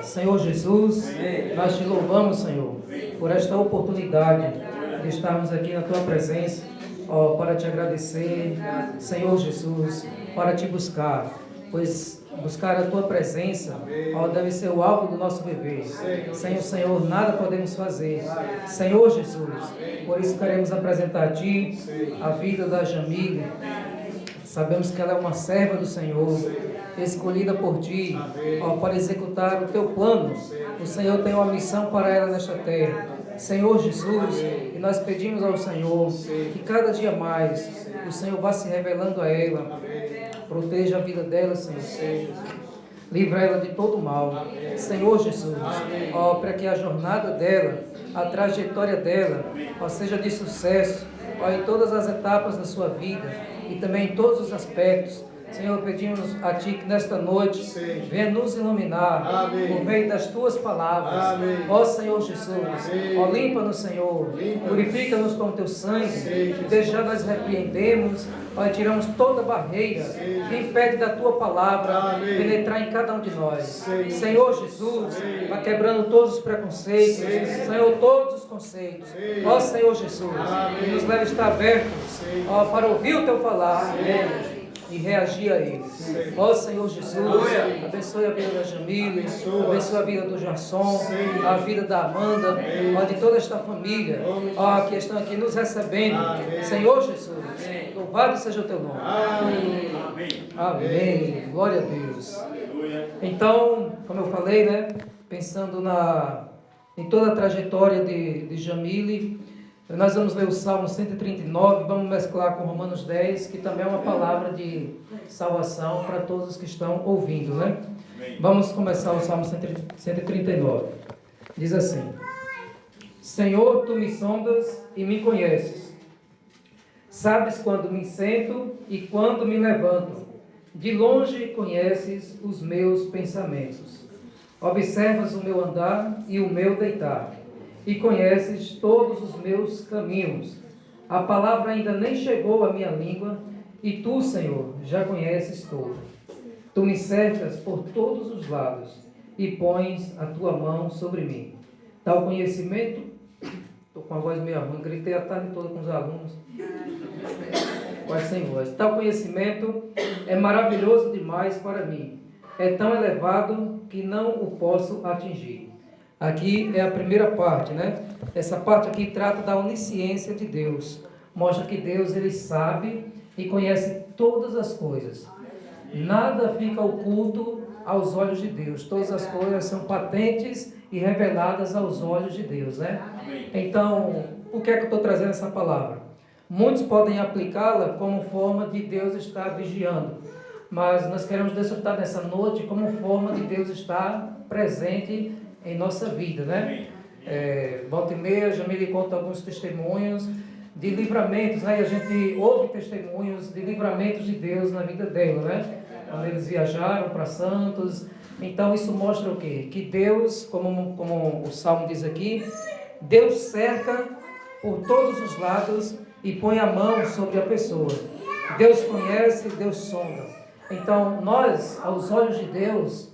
Senhor Jesus, nós te louvamos, Senhor, por esta oportunidade de estarmos aqui na tua presença, para te agradecer, Senhor Jesus, para te buscar, pois buscar a tua presença, deve ser o alvo do nosso viver. Sem o Senhor nada podemos fazer, Senhor Jesus. Por isso queremos apresentar a ti a vida da Jamile. Sabemos que ela é uma serva do Senhor, escolhida por ti, para executar o teu plano. O Senhor tem uma missão para ela nesta terra, Senhor Jesus, e nós pedimos ao Senhor que cada dia mais o Senhor vá se revelando a ela, proteja a vida dela, Senhor, livra ela de todo mal, Senhor Jesus, para que a jornada dela, a trajetória dela, seja de sucesso, em todas as etapas da sua vida e também em todos os aspectos. Senhor, pedimos a Ti que nesta noite venha nos iluminar por meio das Tuas palavras. Ó Senhor Jesus, limpa-nos, Senhor, purifica-nos com o Teu sangue, e desde já nós repreendemos, tiramos toda barreira que impede da Tua palavra penetrar em cada um de nós. Senhor Jesus, vai quebrando todos os preconceitos, Senhor, todos os conceitos. Ó Senhor Jesus, que nos leve a estar abertos, para ouvir o Teu falar e reagir a eles. Ó Senhor Jesus, abençoe a vida da Jamile, abençoe a vida do Jarson, a vida da Amanda, de toda esta família, que estão aqui nos recebendo. Senhor Jesus, louvado seja o teu nome. Amém. Glória a Deus. Então, como eu falei, pensando em toda a trajetória de Jamile, nós vamos ler o Salmo 139, vamos mesclar com Romanos 10, que também é uma palavra de salvação para todos os que estão ouvindo, Vamos começar o Salmo 139. Diz assim: Senhor, Tu me sondas e me conheces. Sabes quando me sento e quando me levanto. De longe conheces os meus pensamentos. Observas o meu andar e o meu deitar, e conheces todos os meus caminhos. A palavra ainda nem chegou à minha língua, e Tu, Senhor, já conheces tudo. Tu me cercas por todos os lados, e pões a Tua mão sobre mim. Tal conhecimento... Estou com a voz meio ruim, gritei a tarde toda com os alunos, quase sem voz. Tal conhecimento é maravilhoso demais para mim. É tão elevado que não o posso atingir. Aqui é a primeira parte, Essa parte aqui trata da onisciência de Deus. Mostra que Deus, Ele sabe e conhece todas as coisas. Nada fica oculto aos olhos de Deus. Todas as coisas são patentes e reveladas aos olhos de Deus, Então, por que é que eu estou trazendo essa palavra? Muitos podem aplicá-la como forma de Deus estar vigiando, mas nós queremos desfrutar dessa noite como forma de Deus estar presente em nossa vida, Volta e meia, Jamile conta alguns testemunhos de livramentos, E a gente ouve testemunhos de livramentos de Deus na vida dela, Quando eles viajaram para Santos. Então isso mostra o quê? Que Deus, como o Salmo diz aqui, Deus cerca por todos os lados e põe a mão sobre a pessoa. Deus conhece, Deus sonda. Então nós, aos olhos de Deus,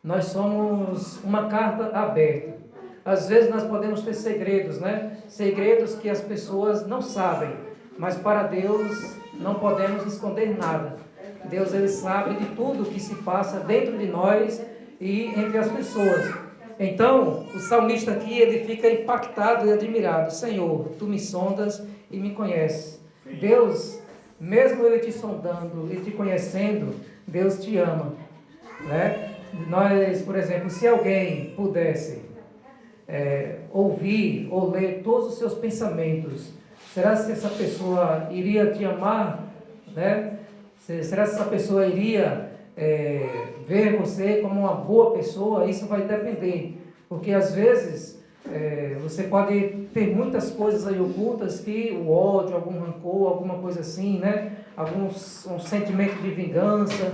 nós somos uma carta aberta. Às vezes nós podemos ter segredos, Segredos que as pessoas não sabem, mas para Deus não podemos esconder nada. Deus, Ele sabe de tudo que se passa dentro de nós e entre as pessoas. Então, o salmista aqui, ele fica impactado e admirado. Senhor, Tu me sondas e me conheces. Deus, mesmo Ele te sondando e te conhecendo, Deus te ama, Nós, por exemplo, se alguém pudesse ouvir ou ler todos os seus pensamentos, será que essa pessoa iria te amar, Será que essa pessoa iria ver você como uma boa pessoa? Isso vai depender, porque às vezes você pode ter muitas coisas aí ocultas, que o ódio, algum rancor, alguma coisa assim, um sentimento de vingança,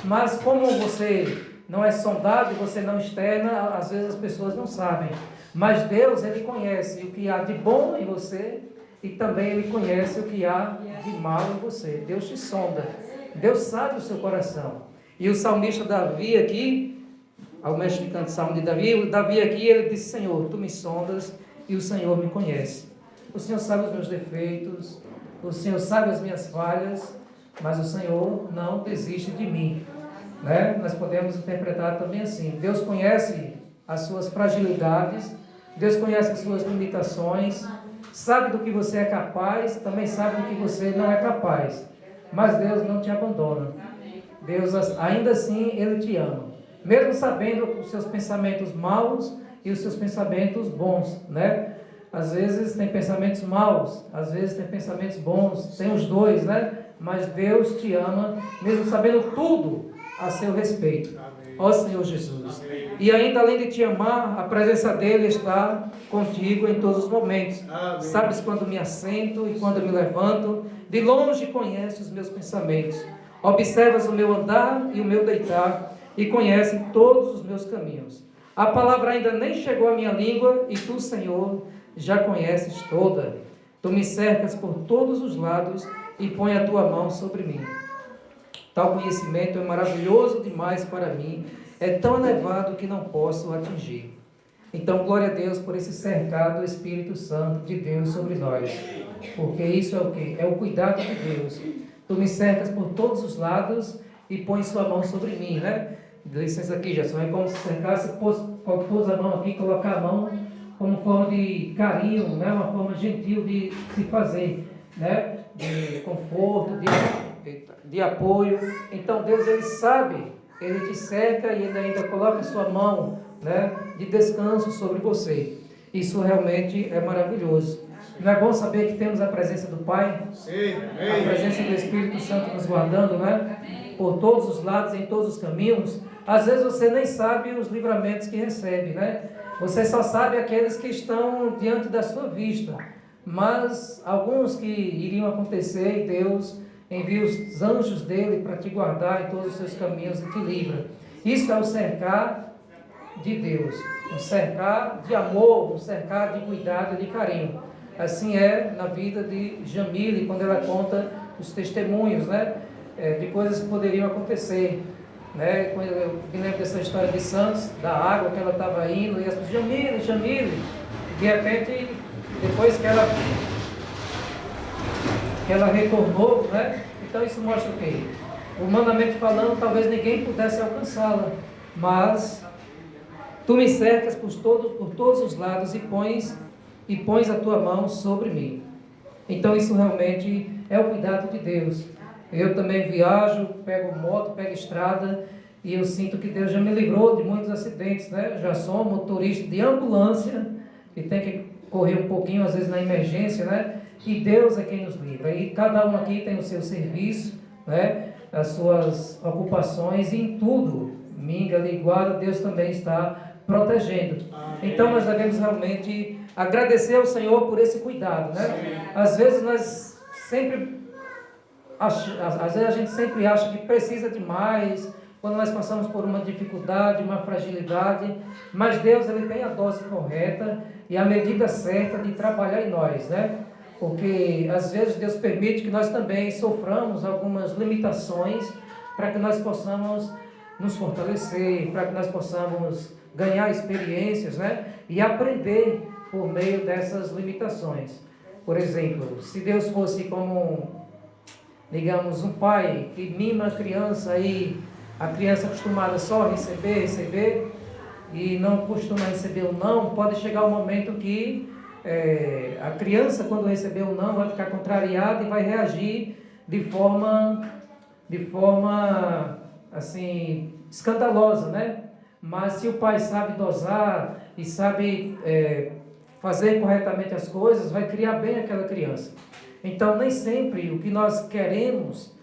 mas como você não é sondado e você não externa, às vezes as pessoas não sabem, mas Deus, Ele conhece o que há de bom em você e também Ele conhece o que há de mal em você. Deus te sonda, Deus sabe o seu coração. E o salmista Davi aqui, ao mestre de canto salmo de Davi. O Davi aqui, ele disse: Senhor, tu me sondas e o Senhor me conhece. O Senhor sabe os meus defeitos, o Senhor sabe as minhas falhas, mas o Senhor não desiste de mim. Né? Nós podemos interpretar também assim: Deus conhece as suas fragilidades, Deus conhece as suas limitações, sabe do que você é capaz, também sabe do que você não é capaz, mas Deus não te abandona. Deus, ainda assim, Ele te ama, mesmo sabendo os seus pensamentos maus e os seus pensamentos bons, né? Às vezes tem pensamentos maus, às vezes tem pensamentos bons, tem os dois, né? Mas Deus te ama, mesmo sabendo tudo a seu respeito. Ó Senhor Jesus. Amém. E ainda além de te amar, a presença dEle está contigo em todos os momentos. Amém. Sabes quando me assento e quando me levanto, de longe conheces os meus pensamentos. Observas o meu andar e o meu deitar, e conheces todos os meus caminhos. A palavra ainda nem chegou à minha língua, e tu, Senhor, já conheces toda. Tu me cercas por todos os lados, e põe a tua mão sobre mim. Tal conhecimento é maravilhoso demais para mim, é tão elevado que não posso atingir. Então, glória a Deus por esse cercado do Espírito Santo de Deus sobre nós, porque isso é o quê? É o cuidado de Deus. Tu me cercas por todos os lados e põe sua mão sobre mim, né? Dá licença aqui, Gerson, é como se cercasse, pôs a mão aqui, colocar a mão como forma de carinho, né? Uma forma gentil de se fazer, né? De conforto, de apoio. Então Deus, Ele sabe, Ele te cerca e Ele ainda coloca a sua mão, né, de descanso sobre você. Isso realmente é maravilhoso. Não é bom saber que temos a presença do Pai? Sim. A presença do Espírito Santo nos guardando, né? Por todos os lados, em todos os caminhos. Às vezes você nem sabe os livramentos que recebe, né? Você só sabe aqueles que estão diante da sua vista. Mas alguns que iriam acontecer, Deus envia os anjos dele para te guardar em todos os seus caminhos e te livra. Isso é o cercar de Deus, um cercar de amor, um cercar de cuidado e de carinho. Assim é na vida de Jamile, quando ela conta os testemunhos, né, de coisas que poderiam acontecer. Né? Eu me lembro dessa história de Santos, da água que ela estava indo, e as pessoas, Jamile, Jamile, de repente, depois que ela retornou, né? Então isso mostra o quê? Humanamente falando, talvez ninguém pudesse alcançá-la, mas tu me cercas por todos os lados e pões a tua mão sobre mim. Então isso realmente é o cuidado de Deus. Eu também viajo, pego moto, pego estrada, e eu sinto que Deus já me livrou de muitos acidentes, né? Já sou motorista de ambulância, que tem que correr um pouquinho, às vezes na emergência, né? E Deus é quem nos livra. E cada um aqui tem o seu serviço, né? As suas ocupações, e em tudo, minga, liguada, Deus também está protegendo. Então nós devemos realmente agradecer ao Senhor por esse cuidado, né? Às vezes a gente sempre acha que precisa de mais, quando nós passamos por uma dificuldade, uma fragilidade, mas Deus, Ele tem a dose correta e a medida certa de trabalhar em nós, né? Porque às vezes Deus permite que nós também soframos algumas limitações para que nós possamos nos fortalecer, para que nós possamos ganhar experiências, né? E aprender por meio dessas limitações. Por exemplo, se Deus fosse como, digamos, um pai que mima a criança e a criança acostumada só a receber e não costuma receber o não, pode chegar um momento que a criança, quando receber o não, vai ficar contrariada e vai reagir de forma assim, escandalosa, né? Mas se o pai sabe dosar e sabe fazer corretamente as coisas, vai criar bem aquela criança. Então, nem sempre o que nós queremos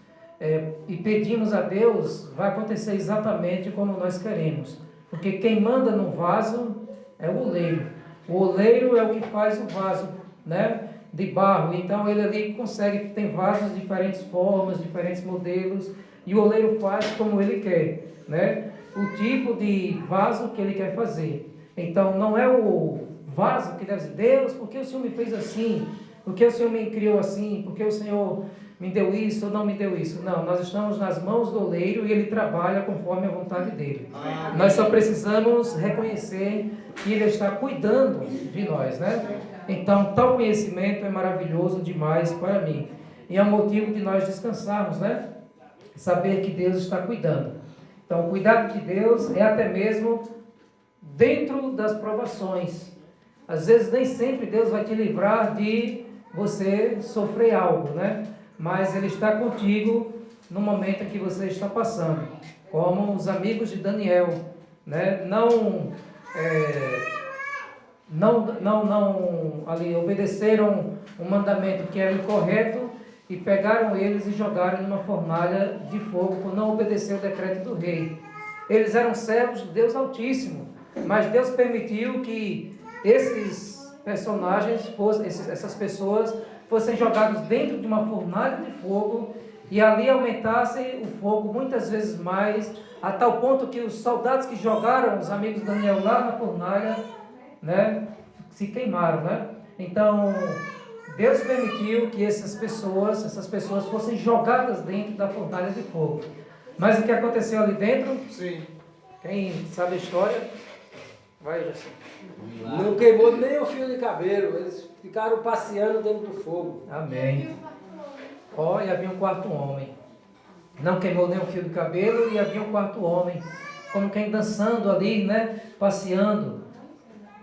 e pedimos a Deus vai acontecer exatamente como nós queremos. Porque quem manda no vaso é o oleiro. O oleiro é o que faz o vaso, né, de barro. Então, ele ali consegue, tem vasos de diferentes formas, diferentes modelos, e o oleiro faz como ele quer, né? O tipo de vaso que ele quer fazer. Então, não é o vaso que deve ser, Deus, por que o Senhor me fez assim? Por que o Senhor me criou assim? Por que o Senhor me deu isso ou não me deu isso. Não, nós estamos nas mãos do oleiro e ele trabalha conforme a vontade dele. Nós só precisamos reconhecer que ele está cuidando de nós, né? Então, tal conhecimento é maravilhoso demais para mim. E é um motivo de nós descansarmos, né? Saber que Deus está cuidando. Então, o cuidado de Deus é até mesmo dentro das provações. Às vezes, nem sempre Deus vai te livrar de você sofrer algo, né? Mas Ele está contigo no momento em que você está passando. Como os amigos de Daniel, né? Não ali obedeceram um mandamento que era incorreto e pegaram eles e jogaram numa fornalha de fogo por não obedecer o decreto do rei. Eles eram servos de Deus Altíssimo, mas Deus permitiu que esses personagens, essas pessoas, fossem jogados dentro de uma fornalha de fogo e ali aumentasse o fogo muitas vezes mais, a tal ponto que os soldados que jogaram os amigos de Daniel lá na fornalha, né, se queimaram, né? Então, Deus permitiu que essas pessoas fossem jogadas dentro da fornalha de fogo. Mas o que aconteceu ali dentro? Sim. Quem sabe a história? Vai, Gerson. Não queimou nem o fio de cabelo. Eles ficaram passeando dentro do fogo. Amém. Ó, e havia um quarto homem. Não queimou nem o fio de cabelo e havia um quarto homem. Como quem dançando ali, né? Passeando.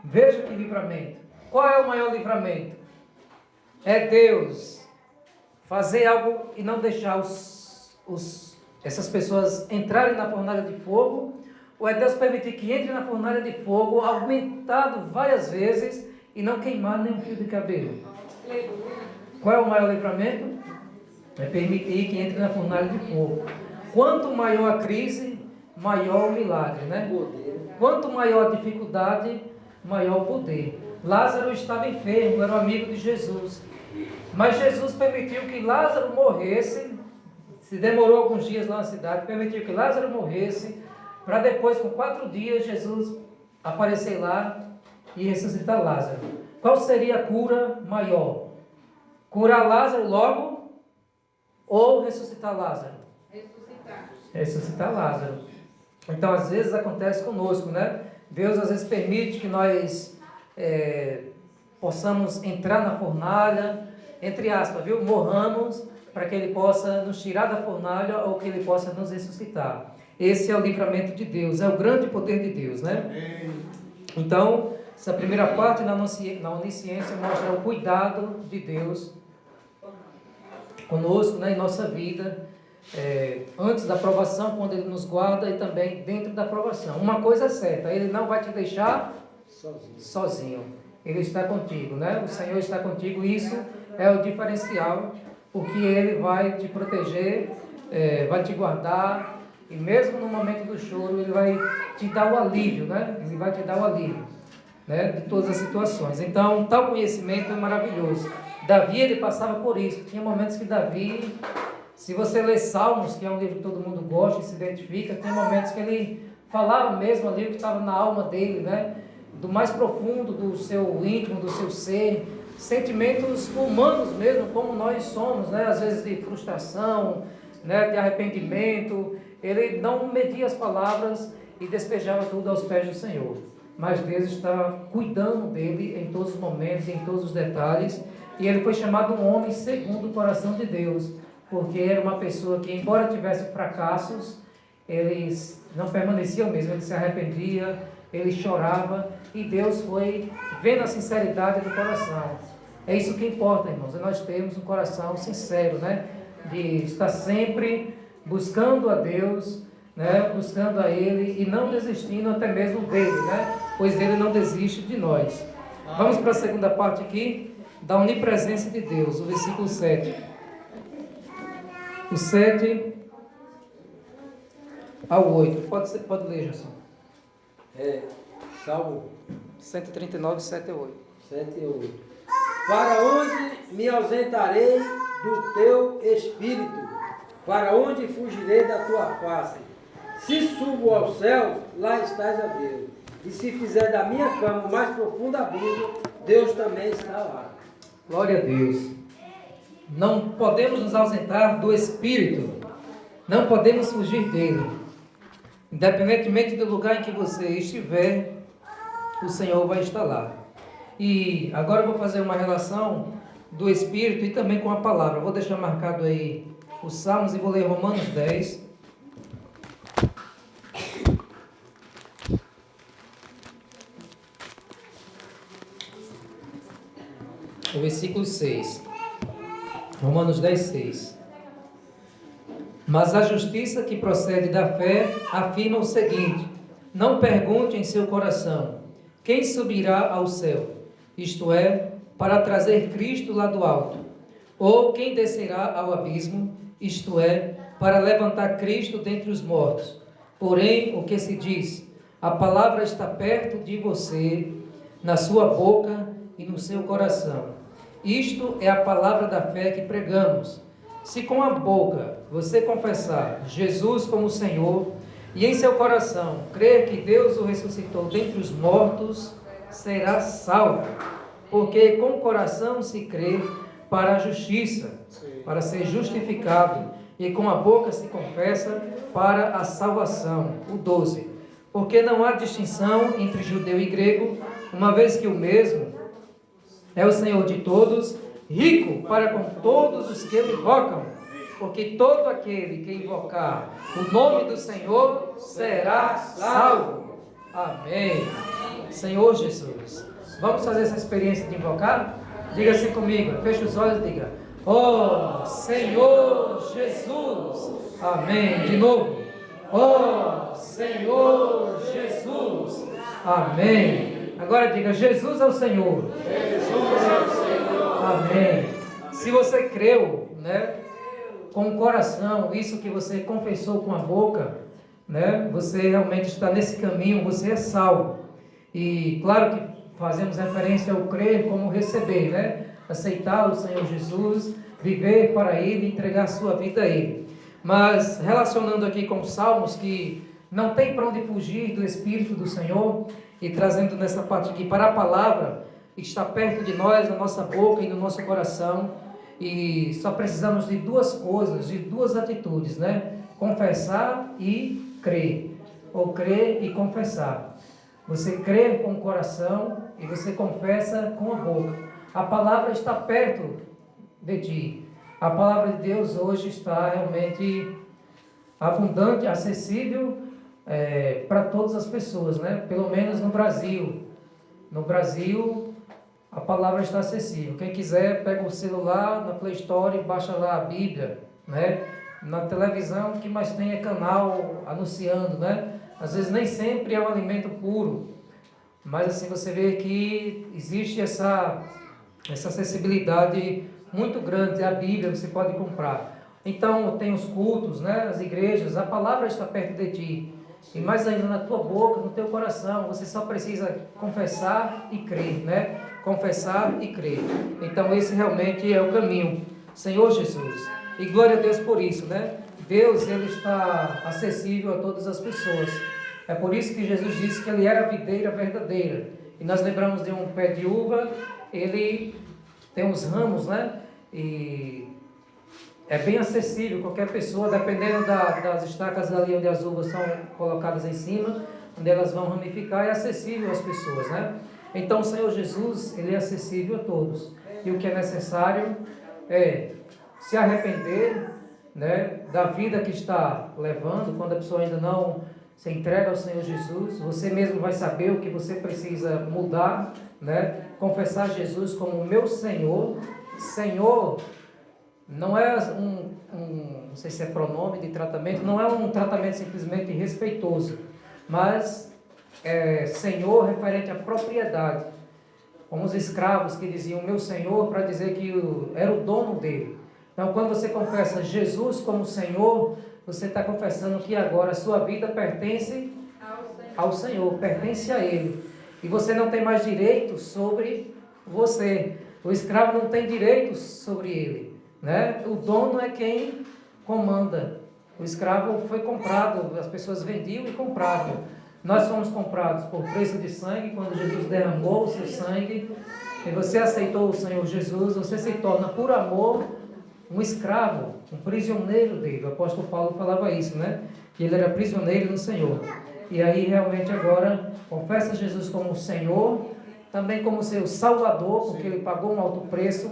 Veja que livramento. Qual é o maior livramento? É Deus fazer algo e não deixar essas pessoas entrarem na fornalha de fogo, ou é Deus permitir que entre na fornalha de fogo, aumentado várias vezes, e não queimar nenhum fio de cabelo? Qual é o maior livramento? É permitir que entre na fornalha de fogo. Quanto maior a crise, maior o milagre, né? Quanto maior a dificuldade, maior o poder. Lázaro estava enfermo, era um amigo de Jesus. Mas Jesus permitiu que Lázaro morresse, se demorou alguns dias lá na cidade, permitiu que Lázaro morresse, para depois, com 4 dias, Jesus aparecer lá e ressuscitar Lázaro. Qual seria a cura maior? Curar Lázaro logo ou ressuscitar Lázaro? Ressuscitar Lázaro. Então, às vezes acontece conosco, né? Deus às vezes permite que nós possamos entrar na fornalha, entre aspas, viu? Morramos, para que Ele possa nos tirar da fornalha ou que Ele possa nos ressuscitar. Esse é o livramento de Deus, é o grande poder de Deus, né? Então, essa primeira parte na onisciência mostra o cuidado de Deus conosco, né, em nossa vida, antes da provação, quando Ele nos guarda, e também dentro da provação. Uma coisa é certa, Ele não vai te deixar sozinho. Ele está contigo, né? O Senhor está contigo, isso é o diferencial, porque Ele vai te proteger, vai te guardar, e mesmo no momento do choro, Ele vai te dar o alívio, né? Ele vai te dar o alívio, né, de todas as situações. Então, tal conhecimento é maravilhoso. Davi, ele passava por isso. Tinha momentos que Davi, se você lê Salmos, que é um livro que todo mundo gosta e se identifica, tem momentos que ele falava mesmo ali o que estava na alma dele, né? Do mais profundo do seu íntimo, do seu ser, sentimentos humanos mesmo, como nós somos, né? Às vezes de frustração, né? De arrependimento. Ele não media as palavras e despejava tudo aos pés do Senhor. Mas Deus está cuidando dele em todos os momentos, em todos os detalhes. E ele foi chamado um homem segundo o coração de Deus, porque era uma pessoa que, embora tivesse fracassos, ele não permanecia o mesmo, ele se arrependia, ele chorava, e Deus foi vendo a sinceridade do coração. É isso que importa, irmãos, é nós termos um coração sincero, né? De estar sempre buscando a Deus, né? Buscando a Ele e não desistindo até mesmo dele, né? Pois Ele não desiste de nós. Vamos para a segunda parte aqui, da onipresença de Deus, o versículo 7. O 7 ao 8. Pode ler, Gerson. Salmo 139, 7 a 8. 7 e 8. Para onde me ausentarei do teu espírito? Para onde fugirei da tua face? Se subo ao céu, lá estás a Deus. E se fizer da minha cama o mais profundo abismo, Deus também está lá. Glória a Deus. Não podemos nos ausentar do Espírito. Não podemos fugir dele. Independentemente do lugar em que você estiver, o Senhor vai estar lá. E agora eu vou fazer uma relação do Espírito e também com a palavra. Eu vou deixar marcado aí os Salmos e vou ler Romanos 10. O versículo 6. Romanos 10, 6. Mas a justiça que procede da fé afirma o seguinte: não pergunte em seu coração, quem subirá ao céu? Isto é, para trazer Cristo lá do alto. Ou quem descerá ao abismo? Isto é, para levantar Cristo dentre os mortos. Porém, o que se diz? A palavra está perto de você, na sua boca e no seu coração. Isto é a palavra da fé que pregamos. Se com a boca você confessar Jesus como Senhor e em seu coração crer que Deus o ressuscitou dentre os mortos, será salvo. Porque com o coração se crê para a justiça, para ser justificado, e com a boca se confessa para a salvação. O 12. Porque não há distinção entre judeu e grego, uma vez que o mesmo é o Senhor de todos, rico para com todos os que o invocam, porque todo aquele que invocar o nome do Senhor será salvo. Amém. Senhor Jesus, vamos fazer essa experiência de invocar? Diga assim comigo, feche os olhos e diga: ó Senhor Jesus. Amém. De novo: ó Senhor Jesus. Amém. Agora diga: Jesus é o Senhor. Jesus é o Senhor. Amém. Se você creu, né, com o coração, isso que você confessou com a boca, né, você realmente está nesse caminho, você é salvo. E claro que fazemos referência ao crer como receber, né? Aceitar o Senhor Jesus, viver para Ele, entregar a sua vida a Ele. Mas relacionando aqui com os Salmos, que não tem para onde fugir do Espírito do Senhor, e trazendo nessa parte aqui para a palavra, está perto de nós, na nossa boca e no nosso coração, e só precisamos de duas coisas, de duas atitudes, né? Confessar e crer, ou crer e confessar. Você crê com o coração e você confessa com a boca. A palavra está perto de ti. A palavra de Deus hoje está realmente abundante, acessível, para todas as pessoas, né? Pelo menos no Brasil. No Brasil, a palavra está acessível. Quem quiser, pega o celular, na Play Store, baixa lá a Bíblia, né? Na televisão, o que mais tem é canal anunciando, né? Às vezes nem sempre é um alimento puro, mas assim você vê que existe essa acessibilidade muito grande. A Bíblia você pode comprar. Então tem os cultos, né? As igrejas, a palavra está perto de ti. E mais ainda na tua boca, no teu coração, você só precisa confessar e crer, né? Confessar e crer. Então esse realmente é o caminho. Senhor Jesus. E glória a Deus por isso, né? Deus, Ele está acessível a todas as pessoas. É por isso que Jesus disse que Ele era a videira verdadeira. E nós lembramos de um pé de uva, ele tem os ramos, né? E é bem acessível, qualquer pessoa, dependendo das estacas ali onde as uvas são colocadas em cima, onde elas vão ramificar, é acessível às pessoas, né? Então o Senhor Jesus, Ele é acessível a todos. E o que é necessário é se arrepender, né, da vida que está levando. Quando a pessoa ainda não se entrega ao Senhor Jesus, você mesmo vai saber o que você precisa mudar, né? Confessar Jesus como o meu Senhor. Senhor não é não sei se é pronome de tratamento, não é um tratamento simplesmente respeitoso, mas é Senhor referente à propriedade, como os escravos que diziam meu Senhor, para dizer que era o dono dele. Então quando você confessa Jesus como Senhor, você está confessando que agora a sua vida pertence ao Senhor, pertence a Ele, e você não tem mais direito sobre você. O escravo não tem direito sobre ele, né? O dono é quem comanda. O escravo foi comprado, as pessoas vendiam e compravam. Nós fomos comprados por preço de sangue, quando Jesus derramou o seu sangue, e você aceitou o Senhor Jesus, você se torna por amor um escravo, um prisioneiro dele. O apóstolo Paulo falava isso, né? Que ele era prisioneiro no Senhor. E aí realmente agora confessa Jesus como o Senhor, também como seu Salvador, porque Ele pagou um alto preço.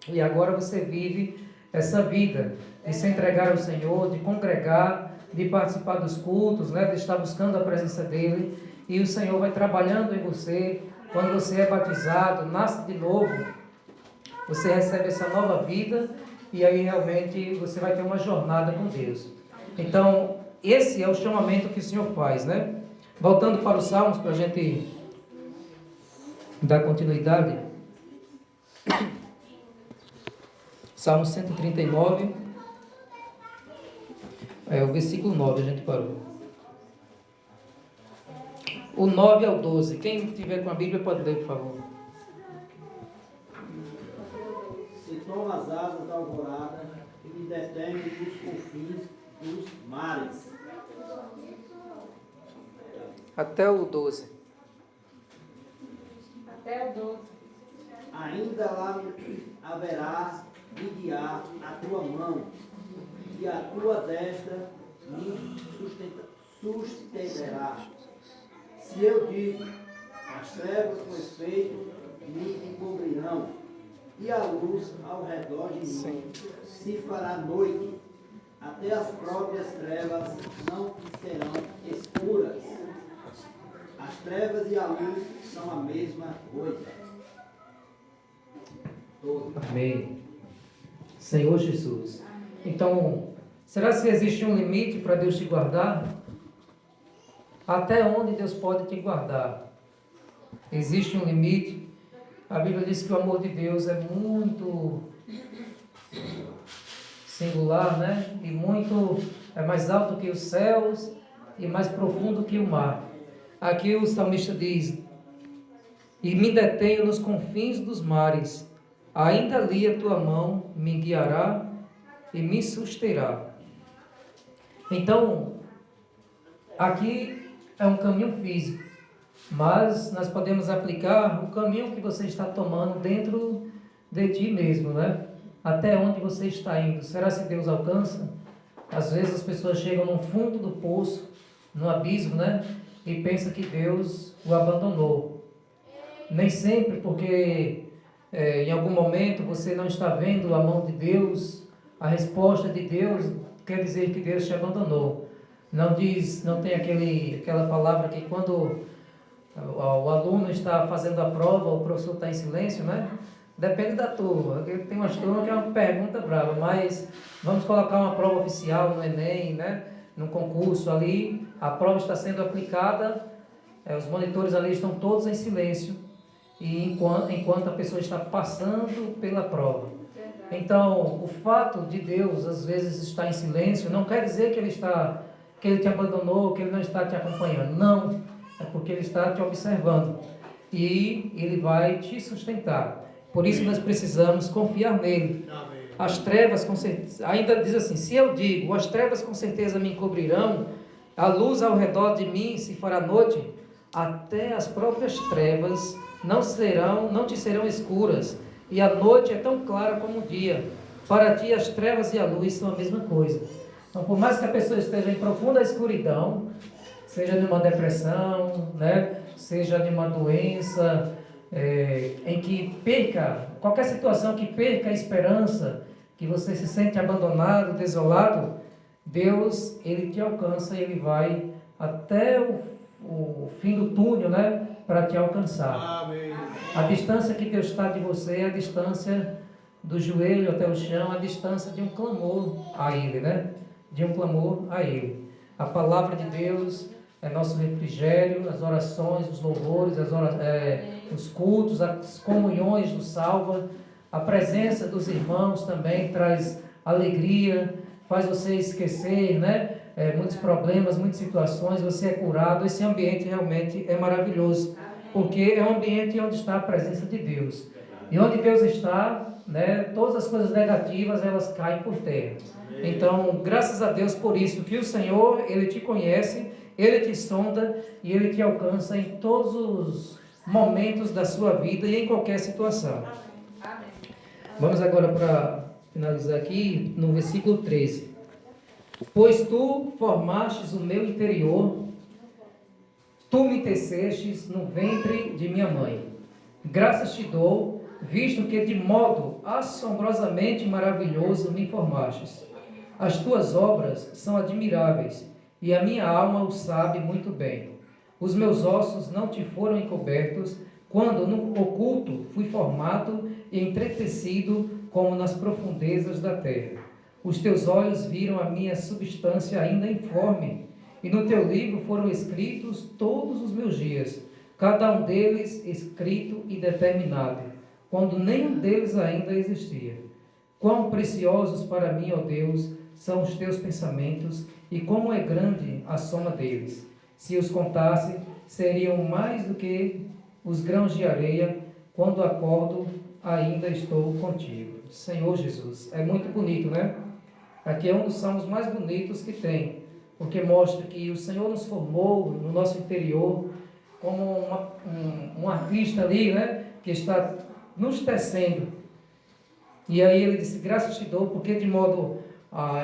E agora você vive essa vida de se entregar ao Senhor, de congregar, de participar dos cultos, né? De estar buscando a presença dEle. E o Senhor vai trabalhando em você. Quando você é batizado, nasce de novo, você recebe essa nova vida e aí realmente você vai ter uma jornada com Deus. Então, esse é o chamamento que o Senhor faz, né? Voltando para os Salmos, para a gente dar continuidade. Salmo 139, o versículo 9 a gente parou. O 9 ao 12. Quem tiver com a Bíblia pode ler, por favor. Se toma as asas da alvorada e me detém nos confins dos mares. Até o 12. Até o 12. Ainda lá haverá de guiar a tua mão, e a tua destra me sustentará. Se eu digo, as trevas com efeito me encobrirão, e a luz ao redor de mim se fará noite, até as próprias trevas não serão escuras. As trevas e a luz são a mesma coisa. Amém. Senhor Jesus. Então, será que existe um limite para Deus te guardar? Até onde Deus pode te guardar? Existe um limite? A Bíblia diz que o amor de Deus é muito singular, né? E é mais alto que os céus e mais profundo que o mar. Aqui o salmista diz: e me detenho nos confins dos mares, ainda ali a tua mão me guiará e me susterá. Então, aqui é um caminho físico, mas nós podemos aplicar o caminho que você está tomando dentro de ti mesmo, né? Até onde você está indo. Será que Deus alcança? Às vezes as pessoas chegam no fundo do poço, no abismo, né? E pensam que Deus o abandonou. Nem sempre, porque em algum momento você não está vendo a mão de Deus, a resposta de Deus, quer dizer que Deus te abandonou. Não tem aquela palavra que quando o aluno está fazendo a prova, o professor está em silêncio, né? Depende da turma. Tem umas turmas que é uma pergunta brava, mas vamos colocar uma prova oficial no Enem, né? No concurso ali, a prova está sendo aplicada, os monitores ali estão todos em silêncio, e enquanto a pessoa está passando pela prova. Então, o fato de Deus às vezes estar em silêncio não quer dizer que Ele te abandonou, que Ele não está te acompanhando. Não, é porque Ele está te observando e Ele vai te sustentar. Por isso nós precisamos confiar nele. As trevas, com certeza, ainda diz assim: se eu digo, as trevas com certeza me encobrirão, a luz ao redor de mim se fará noite, até as próprias trevas não te serão escuras, e a noite é tão clara como o dia. Para ti as trevas e a luz são a mesma coisa. Então, por mais que a pessoa esteja em profunda escuridão, seja numa depressão, né, seja numa doença, em que perca, qualquer situação que perca a esperança, que você se sente abandonado, desolado, Deus, Ele te alcança, Ele vai até o fim do túnel, né, para te alcançar. Amém. A distância que Deus está de você é a distância do joelho até o chão, a distância de um clamor a Ele, né? De um clamor a Ele. A palavra de Deus é nosso refrigério, as orações, os louvores, os cultos, as comunhões nos salva. A presença dos irmãos também traz alegria, faz você esquecer, né? Muitos problemas, muitas situações, você é curado. Esse ambiente realmente é maravilhoso, porque é um ambiente onde está a presença de Deus. E onde Deus está, né, todas as coisas negativas, elas caem por terra. Então, graças a Deus por isso, que o Senhor, Ele te conhece, Ele te sonda e Ele te alcança em todos os momentos da sua vida e em qualquer situação. Vamos agora para finalizar aqui no versículo 13. Pois tu formastes o meu interior, tu me tecestes no ventre de minha mãe. Graças te dou, visto que de modo assombrosamente maravilhoso me formastes. As tuas obras são admiráveis, e a minha alma o sabe muito bem. Os meus ossos não te foram encobertos, quando no oculto fui formado e entretecido como nas profundezas da terra. Os teus olhos viram a minha substância ainda informe, e no teu livro foram escritos todos os meus dias, cada um deles escrito e determinado, quando nenhum deles ainda existia. Quão preciosos para mim, ó Deus, são os teus pensamentos, e como é grande a soma deles. Se os contasse, seriam mais do que os grãos de areia. Quando acordo, ainda estou contigo. Senhor Jesus, é muito bonito, né? Aqui é um dos salmos mais bonitos que tem, porque mostra que o Senhor nos formou no nosso interior como um artista ali, né? Que está nos tecendo. E aí ele disse, graças te dou, porque de modo,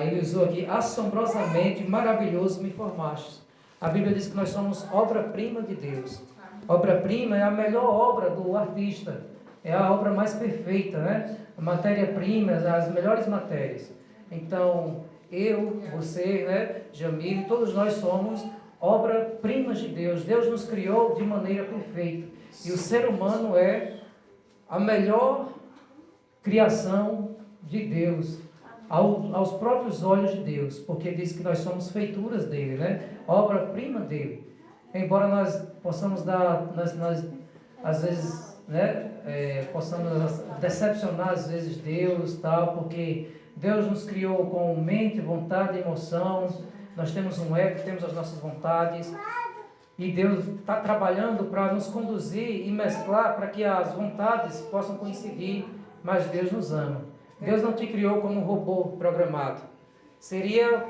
ele usou aqui, assombrosamente, maravilhoso me formaste. A Bíblia diz que nós somos obra-prima de Deus. Obra-prima é a melhor obra do artista, é a obra mais perfeita, né? A matéria-prima, as melhores matérias. Então, eu, você, né, Jamile, todos nós somos obra-primas de Deus. Deus nos criou de maneira perfeita. E o ser humano é a melhor criação de Deus, aos próprios olhos de Deus, porque diz que nós somos feituras dele, né? Obra-prima dele. Embora nós possamos às vezes, né, possamos decepcionar às vezes Deus, tal, porque Deus nos criou com mente, vontade, emoção. Nós temos um ego, temos as nossas vontades. E Deus está trabalhando para nos conduzir e mesclar para que as vontades possam coincidir. Mas Deus nos ama. Deus não te criou como um robô programado. Seria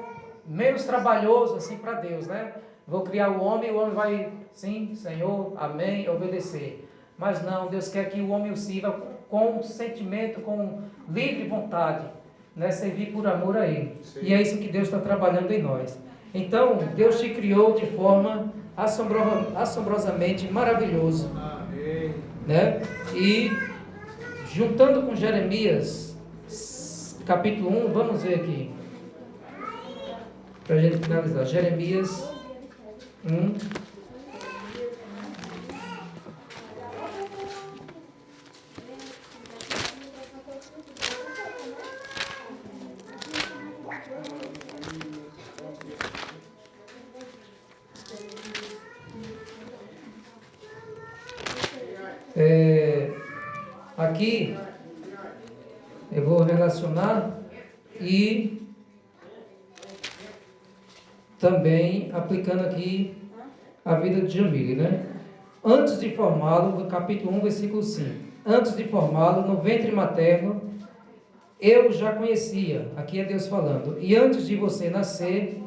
menos trabalhoso assim para Deus, né? Vou criar o homem vai, sim, Senhor, amém, obedecer. Mas não, Deus quer que o homem o sirva com sentimento, com livre vontade, né? Servir por amor a Ele. Sim. E é isso que Deus está trabalhando em nós. Então, Deus te criou de forma assombrosamente maravilhoso. Amém. Né? E juntando com Jeremias, capítulo 1, vamos ver aqui, para a gente finalizar. Jeremias 1. Aqui eu vou relacionar e também aplicando aqui a vida de Jamile, né? Antes de formá-lo, capítulo 1, versículo 5. Antes de formá-lo no ventre materno, eu já conhecia, aqui é Deus falando, e antes de você nascer,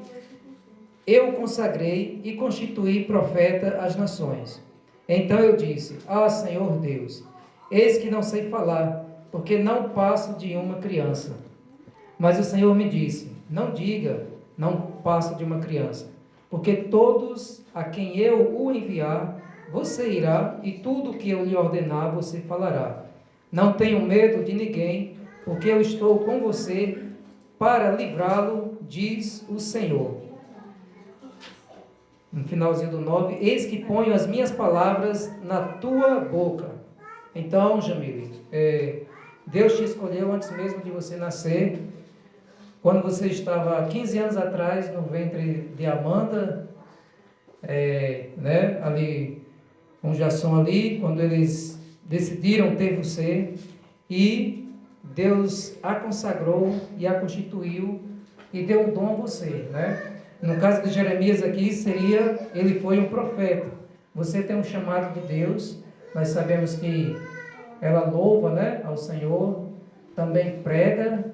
eu o consagrei e constituí profeta às nações. Então eu disse, Senhor Deus, eis que não sei falar, porque não passo de uma criança. Mas o Senhor me disse, não diga, não passo de uma criança, porque todos a quem eu o enviar, você irá, e tudo o que eu lhe ordenar, você falará. Não tenho medo de ninguém, porque eu estou com você para livrá-lo, diz o Senhor. No finalzinho do 9, eis que ponho as minhas palavras na tua boca. Então, Jamile, Deus te escolheu antes mesmo de você nascer. Quando você estava 15 anos atrás no ventre de Amanda, né, ali com Jasson ali, quando eles decidiram ter você, e Deus a consagrou e a constituiu e deu um dom a você, né? No caso de Jeremias aqui, ele foi um profeta. Você tem um chamado de Deus. Nós sabemos que ela louva, né, ao Senhor, também prega.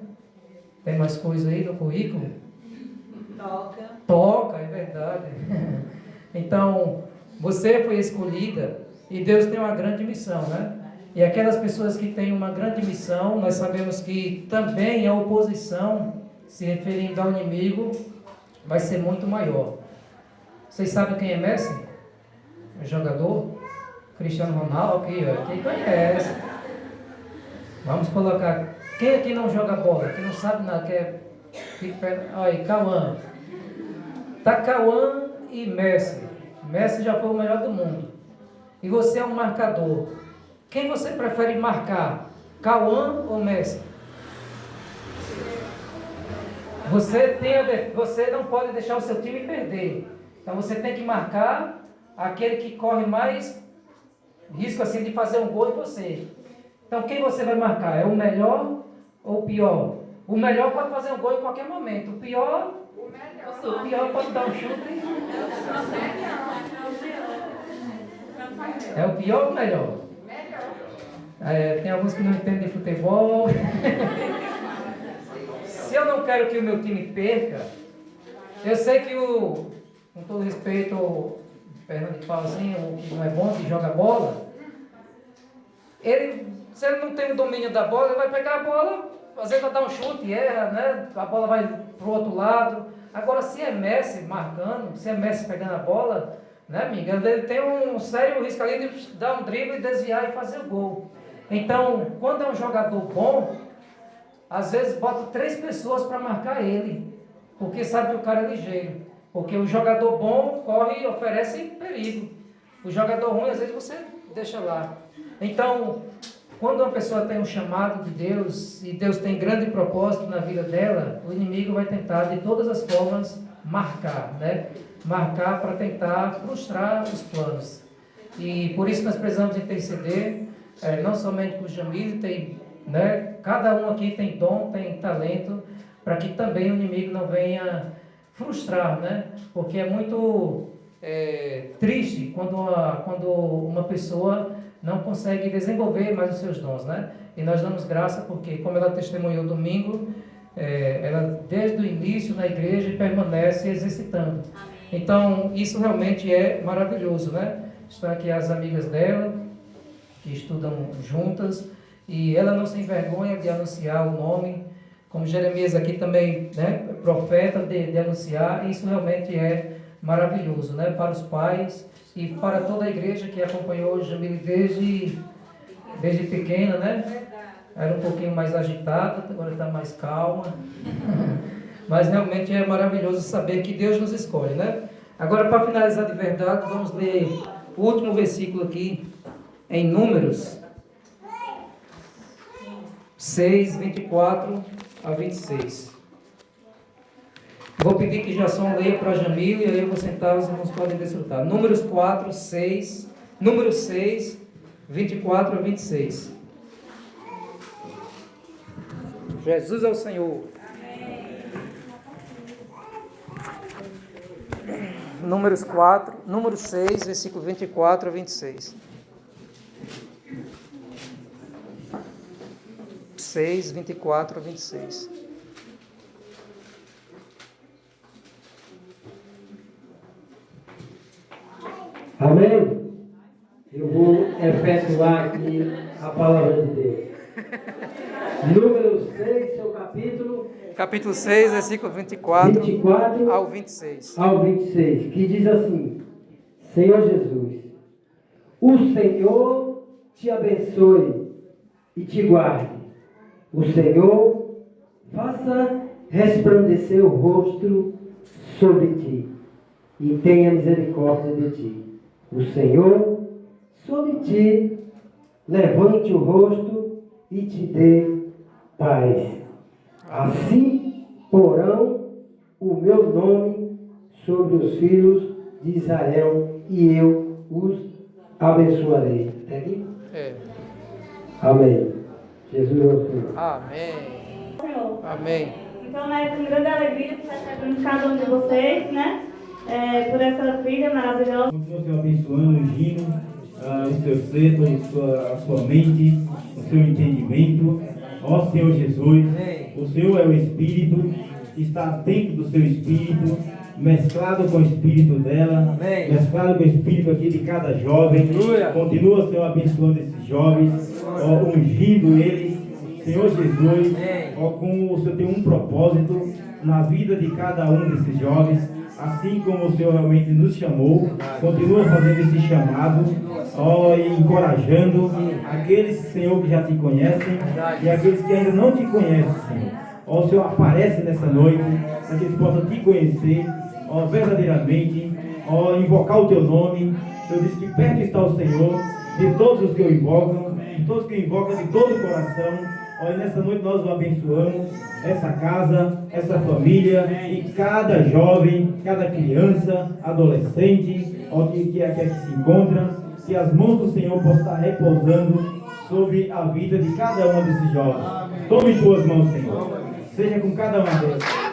Tem mais coisa aí no currículo? Toca, é verdade. Então, você foi escolhida e Deus tem uma grande missão, né? E aquelas pessoas que têm uma grande missão, nós sabemos que também a oposição, se referindo ao inimigo, vai ser muito maior. Vocês sabem quem é Messi? O jogador? Cristiano Ronaldo, aqui, ó, quem conhece? Vamos colocar. Quem aqui não joga bola? Quem não sabe nada? Olha aí, Cauã. Tá Cauã e Messi. Messi já foi o melhor do mundo. E você é um marcador. Quem você prefere marcar? Cauã ou Messi? Você não pode deixar o seu time perder. Então você tem que marcar aquele que corre mais risco assim de fazer um gol em você. Então quem você vai marcar? É o melhor ou o pior? O melhor pode fazer um gol em qualquer momento. O pior pode dar um chute. É o pior ou o melhor? Tem alguns que não entendem de futebol. Se eu não quero que o meu time perca, eu sei que com todo respeito, o Fernando de Pauzinho, o que não é bom, que joga bola, se ele não tem o domínio da bola, ele vai pegar a bola, às vezes vai dar um chute, erra, né? A bola vai para o outro lado. Agora, se é Messi marcando, se é Messi pegando a bola, né, amiga, ele tem um sério risco ali de dar um drible, desviar e fazer o gol. Então, quando é um jogador bom, às vezes bota 3 pessoas para marcar ele, porque sabe que o cara é ligeiro. Porque o jogador bom corre e oferece perigo. O jogador ruim, às vezes, você deixa lá. Então, quando uma pessoa tem um chamado de Deus, e Deus tem grande propósito na vida dela, o inimigo vai tentar, de todas as formas, marcar, né? Marcar para tentar frustrar os planos. E por isso nós precisamos interceder, não somente por Jamile, né? Cada um aqui tem dom, tem talento, para que também o inimigo não venha frustrar, né? Porque é muito triste quando uma pessoa não consegue desenvolver mais os seus dons, né? E nós damos graça porque, como ela testemunhou domingo, ela desde o início na igreja permanece exercitando. Então, isso realmente é maravilhoso, né? Estão aqui as amigas dela, que estudam juntas, e ela não se envergonha de anunciar o nome, como Jeremias aqui também, né? Profeta de anunciar, e isso realmente é maravilhoso, né? Para os pais e para toda a igreja que acompanhou Jamile desde pequena, né? Era um pouquinho mais agitada, agora está mais calma. Mas realmente é maravilhoso saber que Deus nos escolhe, né? Agora, para finalizar de verdade, vamos ler o último versículo aqui, em Números 6, 24 a 26. Vou pedir que Jasson leia para Jamile, e aí eu vou sentar, os irmãos podem desfrutar. Números 6, 24 a 26. Jesus é o Senhor. Números 6, versículo 24 a 26. 6, 24 a 26. Amém? Eu vou efetuar aqui a palavra de Deus. Número 6, seu capítulo. Capítulo 6, versículo 24 ao 26. Ao 26, que diz assim: Senhor Jesus, o Senhor te abençoe e te guarde. O Senhor faça resplandecer o rosto sobre ti e tenha misericórdia de ti. O Senhor sobre ti levante o rosto e te dê paz. Assim porão o meu nome sobre os filhos de Israel e eu os abençoarei. Até aqui? Amém. Jesus é o Senhor. Amém. Senhor. Amém. Então, né, com grande alegria que está chegando cada um de vocês, né? Por essa filha maravilhosa. Continua, Senhor, abençoando, ungindo o seu ser, a sua mente, o seu entendimento. Ó Senhor Jesus, o Senhor é o Espírito, está dentro do seu Espírito, mesclado com o Espírito dela, mesclado com o Espírito aqui de cada jovem. Continua, Senhor, abençoando esses jovens, ó, ungindo eles, Senhor Jesus, ó, como o Senhor tem um propósito na vida de cada um desses jovens, assim como o Senhor realmente nos chamou, continua fazendo esse chamado, ó, e encorajando aqueles, Senhor, que já te conhecem e aqueles que ainda não te conhecem, Senhor. Ó, o Senhor aparece nessa noite, para que eles possam te conhecer, ó, verdadeiramente, ó, invocar o teu nome. O Senhor diz que perto está o Senhor de todos os que o invocam, de todos que o invocam de todo o coração. Ó, e nessa noite nós o abençoamos, essa casa, essa família e cada jovem, cada criança, adolescente, ó, que aqui se encontra, que as mãos do Senhor possam estar repousando sobre a vida de cada um desses jovens. Tome em tuas mãos, Senhor. Seja com cada um deles.